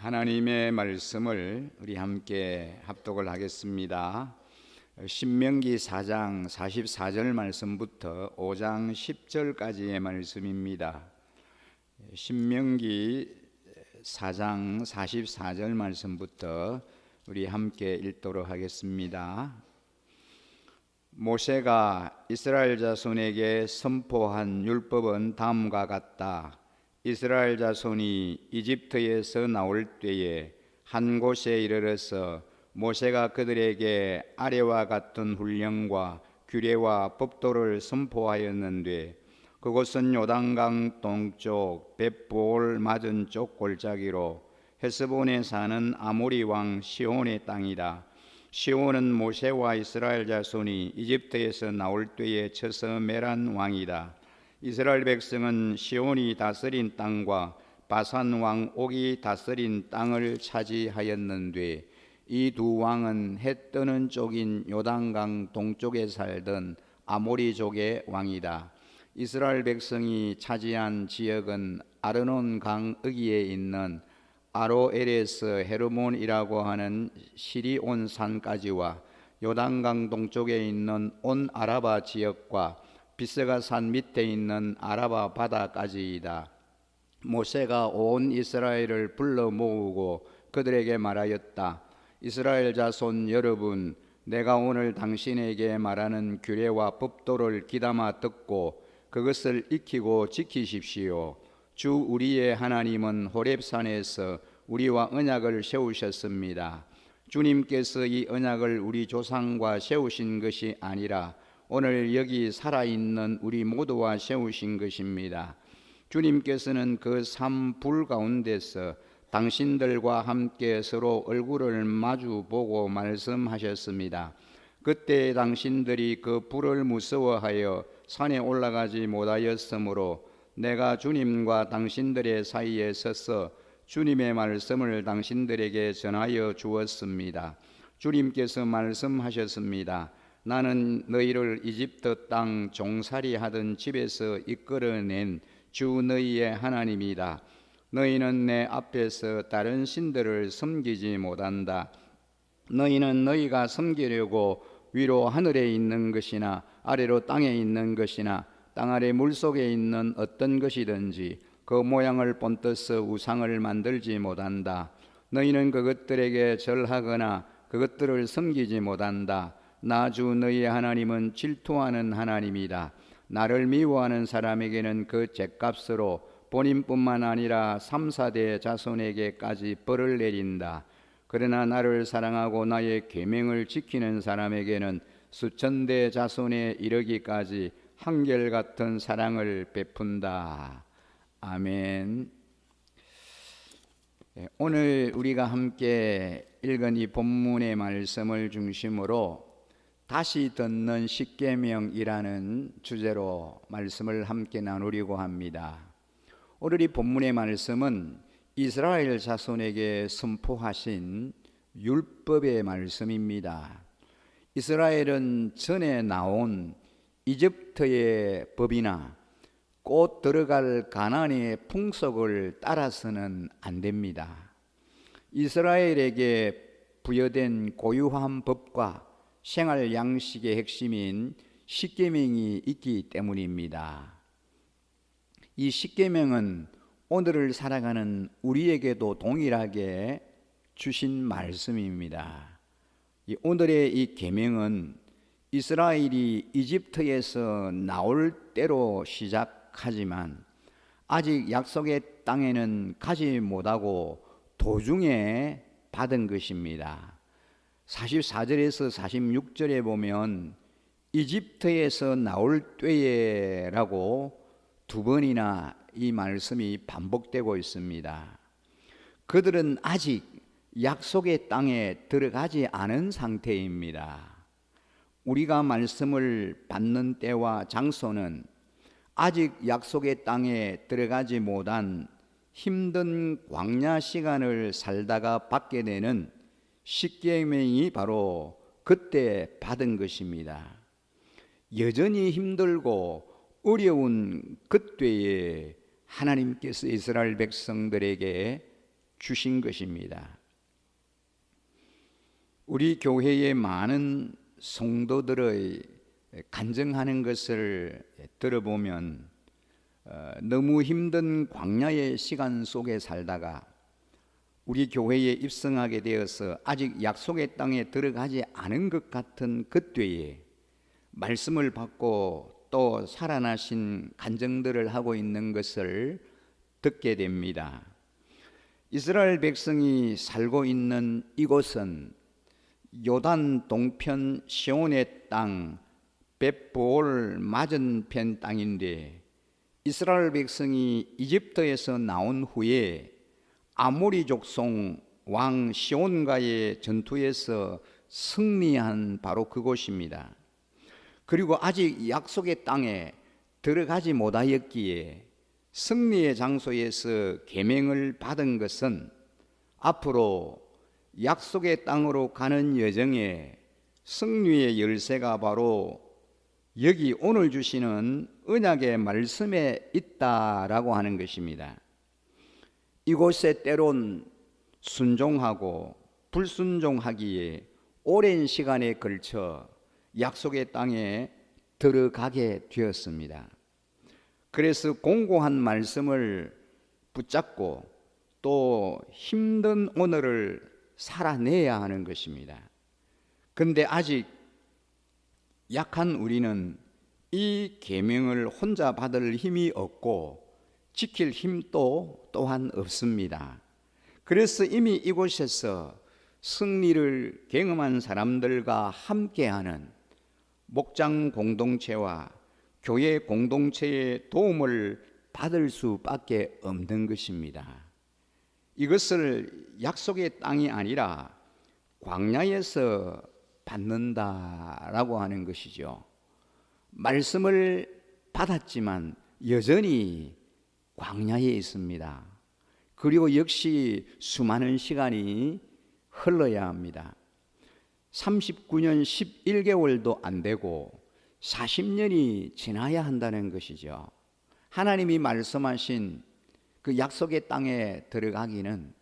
하나님의 말씀을 우리 함께 합독을 하겠습니다. 신명기 4장 44절 말씀부터 5장 10절까지의 말씀입니다. 신명기 4장 44절 말씀부터 우리 함께 읽도록 하겠습니다. 모세가 이스라엘 자손에게 선포한 율법은 다음과 같다. 이스라엘 자손이 이집트에서 나올 때에 한 곳에 이르러서 모세가 그들에게 아래와 같은 훈령과 규례와 법도를 선포하였는데 그곳은 요단강 동쪽 벳보올 맞은쪽 골짜기로 헤스본에 사는 아모리 왕 시온의 땅이다. 시온은 모세와 이스라엘 자손이 이집트에서 나올 때에 쳐서 멸한 왕이다. 이스라엘 백성은 시온이 다스린 땅과 바산 왕 옥이 다스린 땅을 차지하였는데 이 두 왕은 해 뜨는 쪽인 요단강 동쪽에 살던 아모리족의 왕이다. 이스라엘 백성이 차지한 지역은 아르논 강 어귀에 있는 아로엘에서 헤르몬이라고 하는 시리온 산까지와 요단강 동쪽에 있는 온 아라바 지역과 비스가 산 밑에 있는 아라바 바다까지이다. 모세가 온 이스라엘을 불러 모으고 그들에게 말하였다. 이스라엘 자손 여러분, 내가 오늘 당신에게 말하는 규례와 법도를 귀담아 듣고 그것을 익히고 지키십시오. 주 우리의 하나님은 호렙산에서 우리와 언약을 세우셨습니다. 주님께서 이 언약을 우리 조상과 세우신 것이 아니라 오늘 여기 살아있는 우리 모두와 세우신 것입니다. 주님께서는 그 산불 가운데서 당신들과 함께 서로 얼굴을 마주보고 말씀하셨습니다. 그때 당신들이 그 불을 무서워하여 산에 올라가지 못하였으므로 내가 주님과 당신들의 사이에 서서 주님의 말씀을 당신들에게 전하여 주었습니다. 주님께서 말씀하셨습니다. 나는 너희를 이집트 땅 종살이 하던 집에서 이끌어낸 주 너희의 하나님이다. 너희는 내 앞에서 다른 신들을 섬기지 못한다. 너희는 너희가 섬기려고 위로 하늘에 있는 것이나 아래로 땅에 있는 것이나 땅 아래 물속에 있는 어떤 것이든지 그 모양을 본떠서 우상을 만들지 못한다. 너희는 그것들에게 절하거나 그것들을 섬기지 못한다. 나 주 너희의 하나님은 질투하는 하나님이다. 나를 미워하는 사람에게는 그 죗값으로 본인뿐만 아니라 3, 4대 자손에게까지 벌을 내린다. 그러나 나를 사랑하고 나의 계명을 지키는 사람에게는 수천 대 자손에 이르기까지 한결같은 사랑을 베푼다. 아멘. 오늘 우리가 함께 읽은 이 본문의 말씀을 중심으로 다시 듣는 십계명이라는 주제로 말씀을 함께 나누려고 합니다. 오늘 이 본문의 말씀은 이스라엘 자손에게 선포하신 율법의 말씀입니다. 이스라엘은 전에 나온 이집트의 법이나 곧 들어갈 가나안의 풍속을 따라서는 안 됩니다. 이스라엘에게 부여된 고유한 법과 생활 양식의 핵심인 십계명이 있기 때문입니다. 이 십계명은 오늘을 살아가는 우리에게도 동일하게 주신 말씀입니다. 오늘의 이 계명은 이스라엘이 이집트에서 나올 때로 시작하지만 아직 약속의 땅에는 가지 못하고 도중에 받은 것입니다. 44절에서 46절에 보면 이집트에서 나올 때에라고 두 번이나 이 말씀이 반복되고 있습니다. 그들은 아직 약속의 땅에 들어가지 않은 상태입니다. 우리가 말씀을 받는 때와 장소는 아직 약속의 땅에 들어가지 못한 힘든 광야 시간을 살다가 받게 되는 십계명이 바로 그때 받은 것입니다. 여전히 힘들고 어려운 그때에 하나님께서 이스라엘 백성들에게 주신 것입니다. 우리 교회의 많은 성도들의 간증하는 것을 들어보면 너무 힘든 광야의 시간 속에 살다가 우리 교회에 입성하게 되어서 아직 약속의 땅에 들어가지 않은 것 같은 그때에 말씀을 받고 또 살아나신 간증들을 하고 있는 것을 듣게 됩니다. 이스라엘 백성이 살고 있는 이곳은 요단 동편 시온의 땅 벳보올 맞은편 땅인데, 이스라엘 백성이 이집트에서 나온 후에 아모리 족속 왕 시온과의 전투에서 승리한 바로 그곳입니다. 그리고 아직 약속의 땅에 들어가지 못하였기에 승리의 장소에서 계명을 받은 것은 앞으로 약속의 땅으로 가는 여정에 승리의 열쇠가 바로 여기 오늘 주시는 언약의 말씀에 있다라고 하는 것입니다. 이곳에 때론 순종하고 불순종하기에 오랜 시간에 걸쳐 약속의 땅에 들어가게 되었습니다. 그래서 공고한 말씀을 붙잡고 또 힘든 오늘을 살아내야 하는 것입니다. 그런데 아직 약한 우리는 이 계명을 혼자 받을 힘이 없고 지킬 힘도 또한 없습니다. 그래서 이미 이곳에서 승리를 경험한 사람들과 함께하는 목장 공동체와 교회 공동체의 도움을 받을 수밖에 없는 것입니다. 이것을 약속의 땅이 아니라 광야에서 받는다라고 하는 것이죠. 말씀을 받았지만 여전히 광야에 있습니다. 그리고 역시 수많은 시간이 흘러야 합니다. 39년 11개월도 안 되고 40년이 지나야 한다는 것이죠. 하나님이 말씀하신 그 약속의 땅에 들어가기는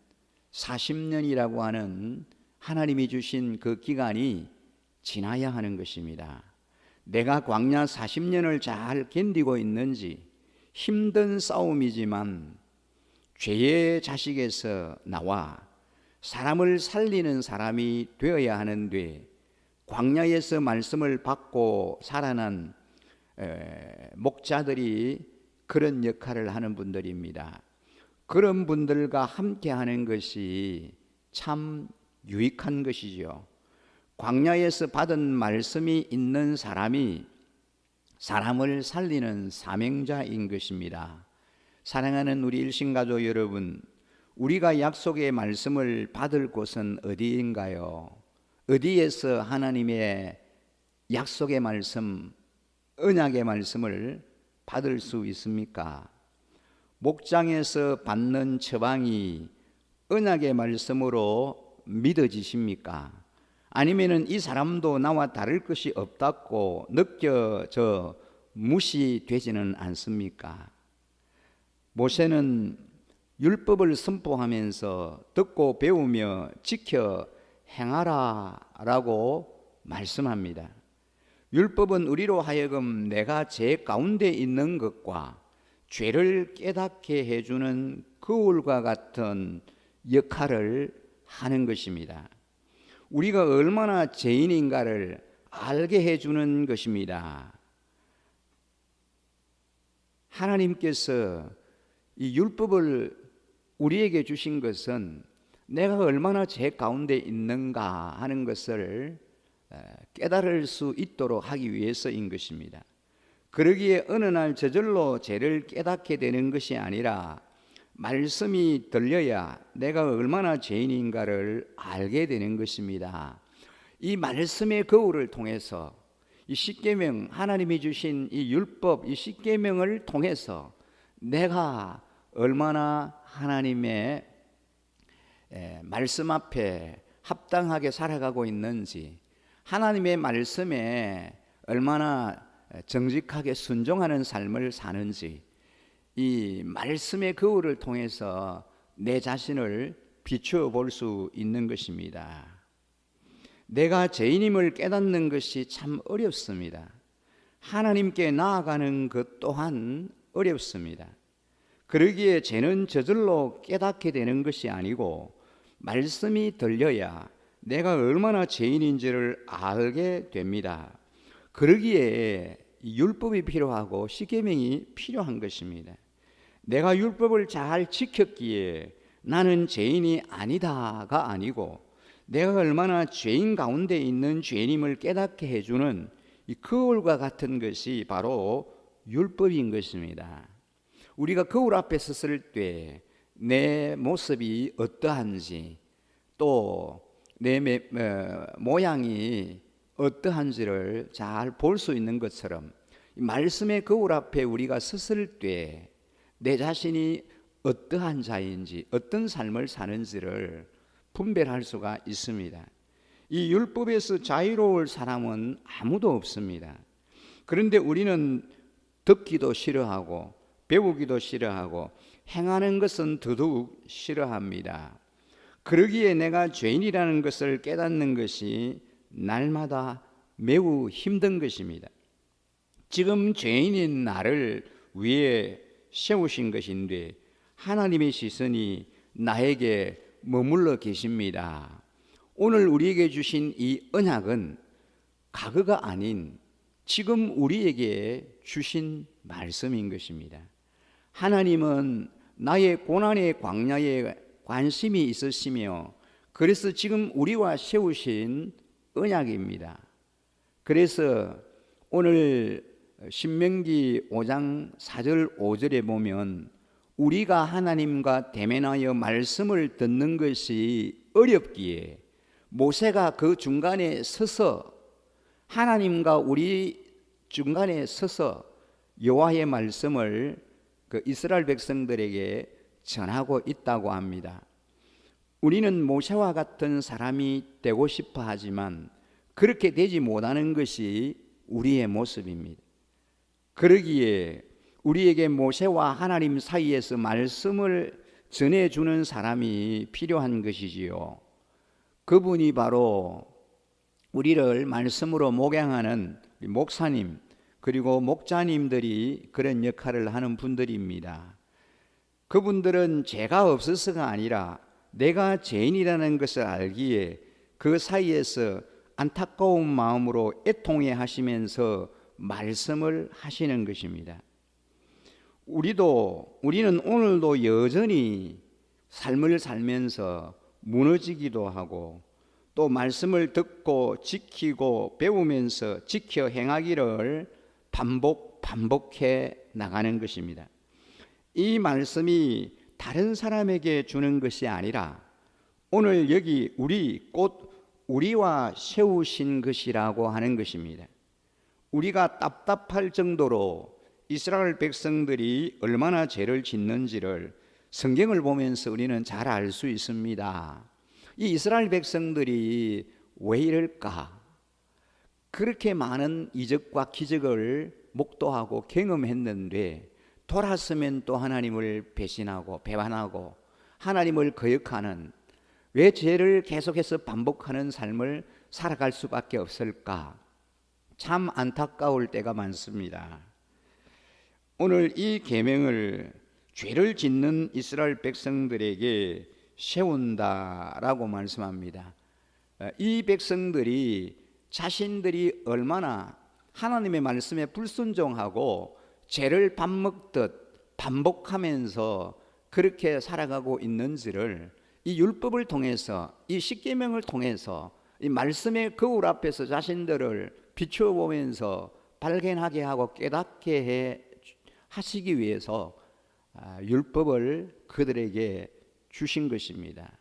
40년이라고 하는 하나님이 주신 그 기간이 지나야 하는 것입니다. 내가 광야 40년을 잘 견디고 있는지, 힘든 싸움이지만 죄의 자식에서 나와 사람을 살리는 사람이 되어야 하는데, 광야에서 말씀을 받고 살아난 목자들이 그런 역할을 하는 분들입니다. 그런 분들과 함께 하는 것이 참 유익한 것이죠. 광야에서 받은 말씀이 있는 사람이 사람을 살리는 사명자인 것입니다. 사랑하는 우리 일신가족 여러분, 우리가 약속의 말씀을 받을 곳은 어디인가요? 어디에서 하나님의 약속의 말씀, 언약의 말씀을 받을 수 있습니까? 목장에서 받는 처방이 언약의 말씀으로 믿어지십니까? 아니면은 이 사람도 나와 다를 것이 없다고 느껴져 무시되지는 않습니까? 모세는 율법을 선포하면서 듣고 배우며 지켜 행하라 라고 말씀합니다. 율법은 우리로 하여금 내가 죄 가운데 있는 것과 죄를 깨닫게 해주는 거울과 같은 역할을 하는 것입니다. 우리가 얼마나 죄인인가를 알게 해주는 것입니다. 하나님께서 이 율법을 우리에게 주신 것은 내가 얼마나 죄 가운데 있는가 하는 것을 깨달을 수 있도록 하기 위해서인 것입니다. 그러기에 어느 날 저절로 죄를 깨닫게 되는 것이 아니라 말씀이 들려야 내가 얼마나 죄인인가를 알게 되는 것입니다. 이 말씀의 거울을 통해서 이 십계명, 하나님이 주신 이 율법, 이 십계명을 통해서 내가 얼마나 하나님의 말씀 앞에 합당하게 살아가고 있는지, 하나님의 말씀에 얼마나 정직하게 순종하는 삶을 사는지, 이 말씀의 거울을 통해서 내 자신을 비추어 볼 수 있는 것입니다. 내가 죄인임을 깨닫는 것이 참 어렵습니다. 하나님께 나아가는 것 또한 어렵습니다. 그러기에 죄는 저절로 깨닫게 되는 것이 아니고 말씀이 들려야 내가 얼마나 죄인인지를 알게 됩니다. 그러기에 율법이 필요하고 십계명이 필요한 것입니다. 내가 율법을 잘 지켰기에 나는 죄인이 아니다가 아니고 내가 얼마나 죄인 가운데 있는 죄인임을 깨닫게 해주는 이 거울과 같은 것이 바로 율법인 것입니다. 우리가 거울 앞에 섰을 때 내 모습이 어떠한지 또 내 모양이 어떠한지를 잘 볼 수 있는 것처럼 말씀의 거울 앞에 우리가 섰을 때 내 자신이 어떠한 자인지 어떤 삶을 사는지를 분별할 수가 있습니다. 이 율법에서 자유로울 사람은 아무도 없습니다. 그런데 우리는 듣기도 싫어하고 배우기도 싫어하고 행하는 것은 더더욱 싫어합니다. 그러기에 내가 죄인이라는 것을 깨닫는 것이 날마다 매우 힘든 것입니다. 지금 죄인인 나를 위해 세우신 것인데 하나님의 시선이 나에게 머물러 계십니다. 오늘 우리에게 주신 이 언약은 과거가 아닌 지금 우리에게 주신 말씀인 것입니다. 하나님은 나의 고난의 광야에 관심이 있으시며 그래서 지금 우리와 세우신 언약입니다. 그래서 오늘 신명기 5장 4절 5절에 보면 우리가 하나님과 대면하여 말씀을 듣는 것이 어렵기에 모세가 그 중간에 서서 하나님과 우리 중간에 서서 여호와의 말씀을 그 이스라엘 백성들에게 전하고 있다고 합니다. 우리는 모세와 같은 사람이 되고 싶어 하지만 그렇게 되지 못하는 것이 우리의 모습입니다. 그러기에 우리에게 모세와 하나님 사이에서 말씀을 전해주는 사람이 필요한 것이지요. 그분이 바로 우리를 말씀으로 목양하는 목사님 그리고 목자님들이 그런 역할을 하는 분들입니다. 그분들은 죄가 없어서가 아니라 내가 죄인이라는 것을 알기에 그 사이에서 안타까운 마음으로 애통해 하시면서 말씀을 하시는 것입니다. 우리는 오늘도 여전히 삶을 살면서 무너지기도 하고 또 말씀을 듣고 지키고 배우면서 지켜 행하기를 반복해 나가는 것입니다. 이 말씀이 다른 사람에게 주는 것이 아니라 오늘 여기 곧 우리와 세우신 것이라고 하는 것입니다. 우리가 답답할 정도로 이스라엘 백성들이 얼마나 죄를 짓는지를 성경을 보면서 우리는 잘 알 수 있습니다. 이 이스라엘 백성들이 왜 이럴까? 그렇게 많은 이적과 기적을 목도하고 경험했는데 돌아서면 또 하나님을 배신하고 배반하고 하나님을 거역하는 왜 죄를 계속해서 반복하는 삶을 살아갈 수밖에 없을까? 참 안타까울 때가 많습니다. 오늘 이 계명을 죄를 짓는 이스라엘 백성들에게 세운다라고 말씀합니다. 이 백성들이 자신들이 얼마나 하나님의 말씀에 불순종하고 죄를 밥 먹듯 반복하면서 그렇게 살아가고 있는지를 이 율법을 통해서 이 십계명을 통해서 이 말씀의 거울 앞에서 자신들을 비추어 보면서 발견하게 하고 깨닫게 하시기 위해서 율법을 그들에게 주신 것입니다.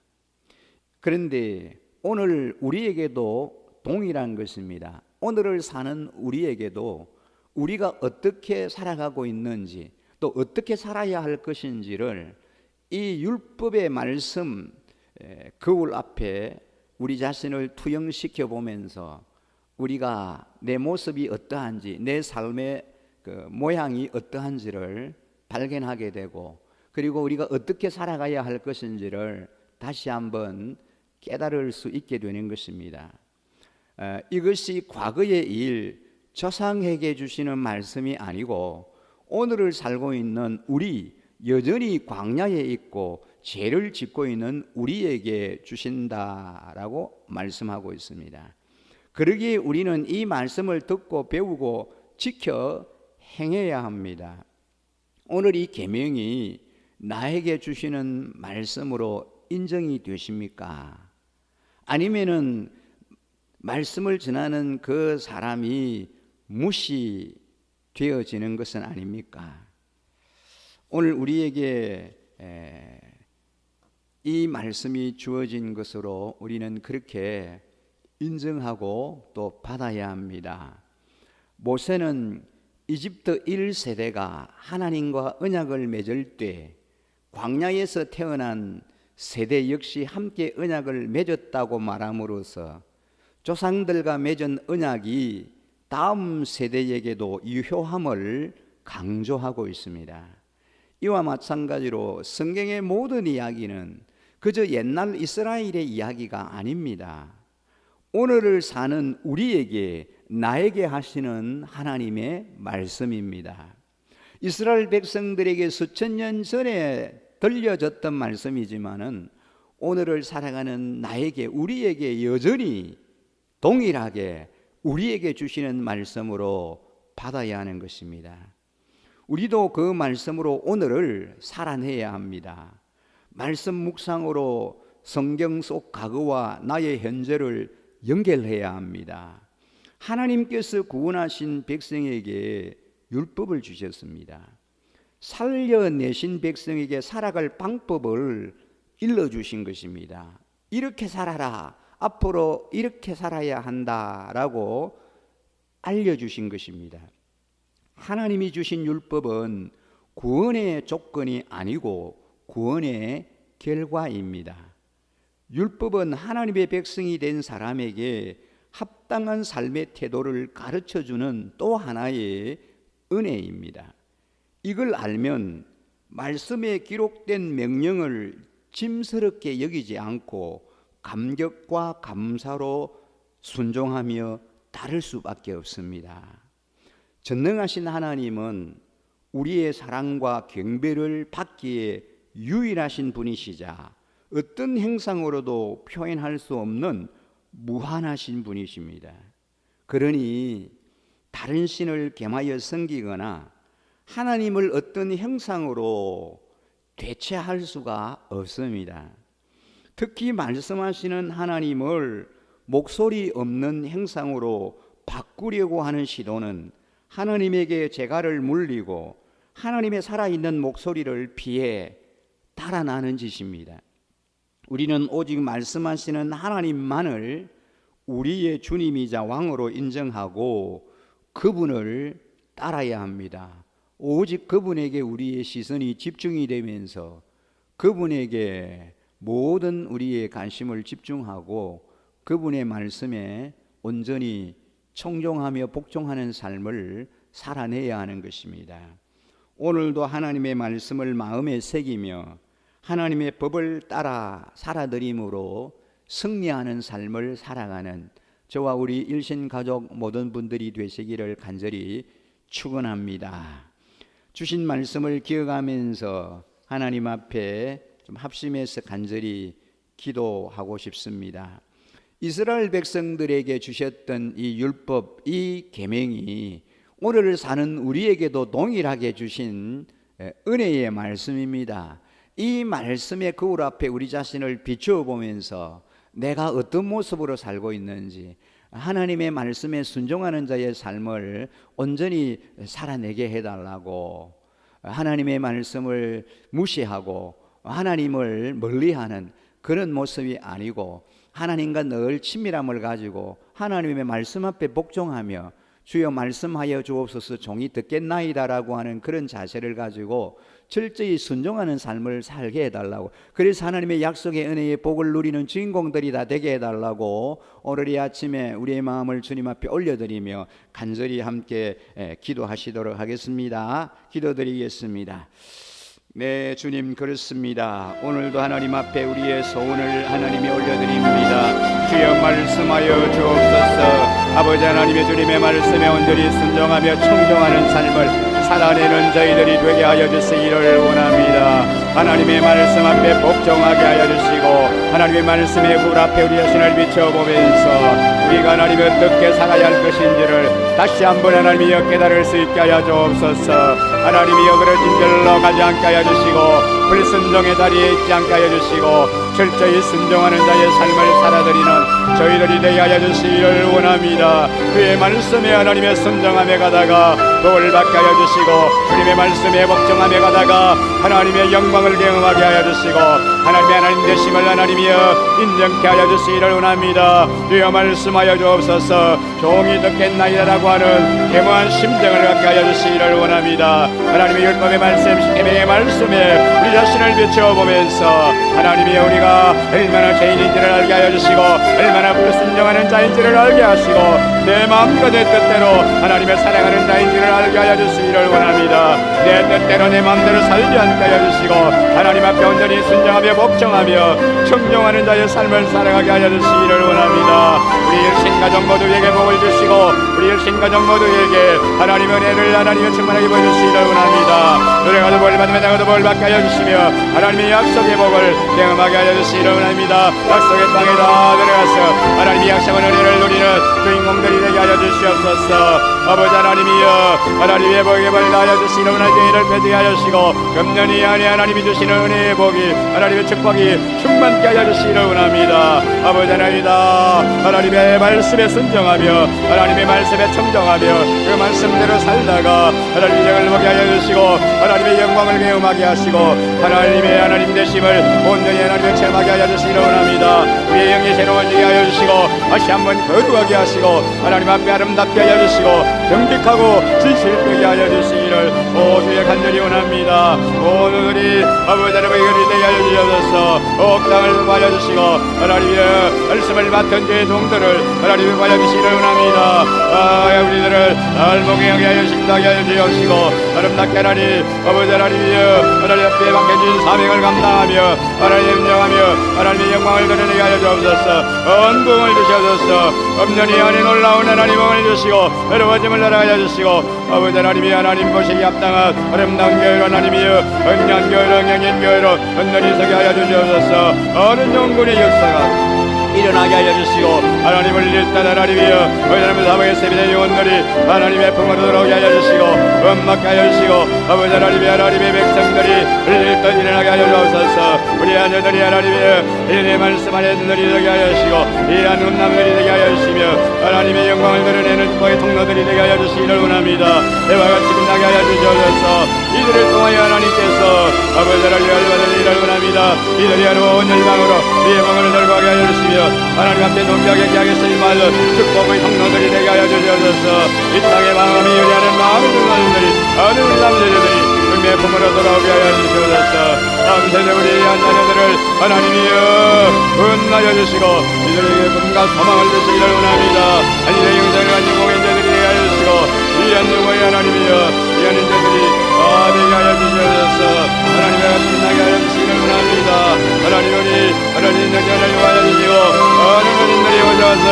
그런데 오늘 우리에게도 동일한 것입니다. 오늘을 사는 우리에게도 우리가 어떻게 살아가고 있는지 또 어떻게 살아야 할 것인지를 이 율법의 말씀 거울 앞에 우리 자신을 투영시켜 보면서 우리가 내 모습이 어떠한지 내 삶의 그 모양이 어떠한지를 발견하게 되고 그리고 우리가 어떻게 살아가야 할 것인지를 다시 한번 깨달을 수 있게 되는 것입니다. 이것이 과거의 일, 조상에게 주시는 말씀이 아니고 오늘을 살고 있는 우리, 여전히 광야에 있고 죄를 짓고 있는 우리에게 주신다라고 말씀하고 있습니다. 그러기에 우리는 이 말씀을 듣고 배우고 지켜 행해야 합니다. 오늘 이 계명이 나에게 주시는 말씀으로 인정이 되십니까? 아니면은 말씀을 전하는 그 사람이 무시되어지는 것은 아닙니까? 오늘 우리에게 이 말씀이 주어진 것으로 우리는 그렇게 인정하고 또 받아야 합니다. 모세는 이집트 1세대가 하나님과 언약을 맺을 때 광야에서 태어난 세대 역시 함께 언약을 맺었다고 말함으로써 조상들과 맺은 언약이 다음 세대에게도 유효함을 강조하고 있습니다. 이와 마찬가지로 성경의 모든 이야기는 그저 옛날 이스라엘의 이야기가 아닙니다. 오늘을 사는 우리에게, 나에게 하시는 하나님의 말씀입니다. 이스라엘 백성들에게 수천 년 전에 들려졌던 말씀이지만은 오늘을 살아가는 나에게, 우리에게 여전히 동일하게 우리에게 주시는 말씀으로 받아야 하는 것입니다. 우리도 그 말씀으로 오늘을 살아내야 합니다. 말씀 묵상으로 성경 속 과거와 나의 현재를 연결해야 합니다. 하나님께서 구원하신 백성에게 율법을 주셨습니다. 살려내신 백성에게 살아갈 방법을 일러주신 것입니다. 이렇게 살아라, 앞으로 이렇게 살아야 한다라고 알려주신 것입니다. 하나님이 주신 율법은 구원의 조건이 아니고 구원의 결과입니다. 율법은 하나님의 백성이 된 사람에게 합당한 삶의 태도를 가르쳐주는 또 하나의 은혜입니다. 이걸 알면 말씀에 기록된 명령을 짐스럽게 여기지 않고 감격과 감사로 순종하며 따를 수밖에 없습니다. 전능하신 하나님은 우리의 사랑과 경배를 받기에 유일하신 분이시자 어떤 행상으로도 표현할 수 없는 무한하신 분이십니다. 그러니 다른 신을 겸하여 섬기거나 하나님을 어떤 형상으로 대체할 수가 없습니다. 특히 말씀하시는 하나님을 목소리 없는 형상으로 바꾸려고 하는 시도는 하나님에게 재갈을 물리고 하나님의 살아있는 목소리를 피해 달아나는 짓입니다. 우리는 오직 말씀하시는 하나님만을 우리의 주님이자 왕으로 인정하고 그분을 따라야 합니다. 오직 그분에게 우리의 시선이 집중이 되면서 그분에게 모든 우리의 관심을 집중하고 그분의 말씀에 온전히 청종하며 복종하는 삶을 살아내야 하는 것입니다. 오늘도 하나님의 말씀을 마음에 새기며 하나님의 법을 따라 살아들임으로 승리하는 삶을 살아가는 저와 우리 일신가족 모든 분들이 되시기를 간절히 축원합니다. 주신 말씀을 기억하면서 하나님 앞에 좀 합심해서 간절히 기도하고 싶습니다. 이스라엘 백성들에게 주셨던 이 율법, 이 계명이 오늘을 사는 우리에게도 동일하게 주신 은혜의 말씀입니다. 이 말씀의 거울 앞에 우리 자신을 비추어 보면서 내가 어떤 모습으로 살고 있는지, 하나님의 말씀에 순종하는 자의 삶을 온전히 살아내게 해달라고, 하나님의 말씀을 무시하고 하나님을 멀리하는 그런 모습이 아니고 하나님과 늘 친밀함을 가지고 하나님의 말씀 앞에 복종하며 주여 말씀하여 주옵소서 종이 듣겠나이다라고 하는 그런 자세를 가지고 철저히 순종하는 삶을 살게 해달라고, 그래서 하나님의 약속의 은혜의 복을 누리는 주인공들이 다 되게 해달라고 오늘 이 아침에 우리의 마음을 주님 앞에 올려드리며 간절히 함께 기도하시도록 하겠습니다. 기도드리겠습니다. 네, 주님 그렇습니다. 오늘도 하나님 앞에 우리의 소원을 하나님이 올려드립니다. 주여 말씀하여 주옵소서. 아버지 하나님의 주님의 말씀에 온전히 순종하며 청정하는 삶을 살아내는 저희들이 되게 하여 주시기를 원합니다. 하나님의 말씀 앞에 복종하게 하여 주시고 하나님의 말씀에 물 앞에 우리 자신을 비춰보면서 우리가 하나님이 어떻게 살아야 할 것인지를 다시 한번 하나님이 깨달을 수 있게 하여 주옵소서. 하나님이 어그러진 길로 가지 않게 하여 주시고 불순종의 자리에 있지 않게 하여 주시고 철저히 순종하는 자의 삶을 살아드리는 저희들이 되게 하여 주시기를 원합니다. 그의 말씀에 하나님의 순종함에 가다가 복을 받게 하여 주시고 그림의 말씀에 복종함에 가다가 하나님의 영광을 경험하게 하여 주시고 하나님의 하나님 되심을 하나님이여 인정케 하여 주시기를 원합니다. 주여 말씀하여 주옵소서. 종이 듣겠나이다라고 하는 겸허한 심정을 갖게 하여 주시기를 원합니다. 하나님의 율법의 말씀 십계명의 말씀에 우리 자신을 비춰보면서 하나님이 우리가 얼마나 죄인인지를 알게 하여 주시고 얼마나 불순종하는 자인지를 알게 하시고 내 마음과 내 뜻대로 하나님을 사랑하는 자인지를 알게 하여 주시기를 원합니다. 내 뜻대로 내 마음대로 살지 않게 하여 주시고 하나님 앞에 온전히 순종하며 복종하며 청종하는 자의 삶을 살아가게 하여 주시기를 원합니다. 우리 일신가족 모두에게 복을 주시고 우리 일신가족 모두에게 하나님의 은혜를 하나님의 충만하게 보여주시기를 원합니다. 노래가도 뭘 받으며 나가도 뭘 받게 하여 주시며 하나님의 약속의 복을 경험하게 하여 주시기를 원합니다. 약속의 땅에 다 들어가서 하나님의 약속의 은혜를 누리는 주인공들이 되게 하여 주시옵소서. 아버지 하나님이여 하나님의 복의 벌을 하여 주시는 은혜를 펴지게 하여 주시고 금년이 안에 하나님이 주시는 은혜의 복이 하나님의 축복이 충만케 하여 주시기를 원합니다. 아버지 하나님이다 하나님의 말씀에 순종하며 하나님의 말씀에 청정하며 그 말씀대로 살다가 하나님의 영을 보게 하여 주시고 하나님의 영광을 경험하게 하시고 하나님의 하나님 되심을 온전히 하나님의 체험하게 하여 주시기를 원합니다. 우리의 영이 새로워지게 하여 주시고 다시 한번 거룩하게 하시고 하나님 앞에 아름답게 하여 주시고 정직하고 진실되게 하여 주시기를 주의 간절히 원합니다. 오늘이 아버지 하나님의 은혜를 되게 하여 주셔서 옥상을 하여 주시고 하나님의 말씀을 맡은 주의 종들을 하나님의 하여 주시기를 원합니다. 우리들을 알목에 하여 심하게 하여 주시고 아름답게 하나님 아버지 하나님이여 하나님 앞에 맡겨진 사명을 감당하며 하나님 인정하며 하나님의 영광을 드러내게 하여 주옵소서.恩공을 주셔서 엄연히 안에 놀라운 하나님을 주시고 여러워짐을 날아가여 주시고 아버지 하나님이 하나님 보시기 합당한 아름다운 교회로 하나님이여 언년 교회로 영인 교회로 온전히 서게 하여 주시옵소서. 어른 영군의 역사가 일어나게 하여 주시고 하나님을 일단 하나님이여 하나님의 사방에 세비된 영혼들이 하나님의 품으로 돌아오게 하여 주시고 음악게 하여 주시고 아버지 하나님의 백성들이 일단 일어나게 하여 주옵소서. 우리 아녀들이 하나님의 이 말씀 안에 들이 되게 하여 주시고 이 안음남들이 되게 하여 주시며 하나님의 영광을 드러내는 축복의 통로들이 되게 하여 주시기를 원합니다. 이와 같이 빛나게 하여 주시옵소서. 이들을 통하여 하나님께서 아버지 하나님의 알바를 일을 원합니다. 이들이 하루 온 열방으로 이 영광을 들고하게 하여 주시며 하나님 앞에 동기하게 하게 쓰임하여 축복의 통로들이 되게 하여 주시옵소서. 이 땅의 마음이 요리하는 마음의 등원들이 어느 우리 남자들이 은혜의 품으로 돌아오게 하여 주시옵소서. 다음 세대 우리 자녀들을 하나님이여 은하여 주시고 이들에게 꿈과 소망을 주시기를 원합니다. 아니의 영생을 가진 공인자들이 되게 하여 주시고 이 안정의 하나님이여 이 안인자들이 되게 하여 주시옵소서. 하나님의 같이 빛나게 하여 주시기를 원합니다. 하나님 영생을 요하여 주시고 어느 어린들이 오셔서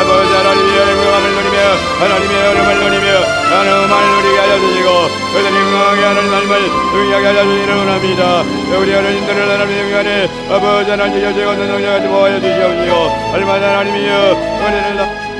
아버지 하나님의 영광을 누리며 하나님의 얼음을 누리며 하나님을 누리게 하여 주시고 그들이 응하게 하는 삶을 누리게 하여 주시기를 원합니다. 우리 어린이들을 하나님의 영광에 아버지 하나님 여주시고 얻는 능력을 보호하여 주시옵시고 얼마나 하나님이여 은혜를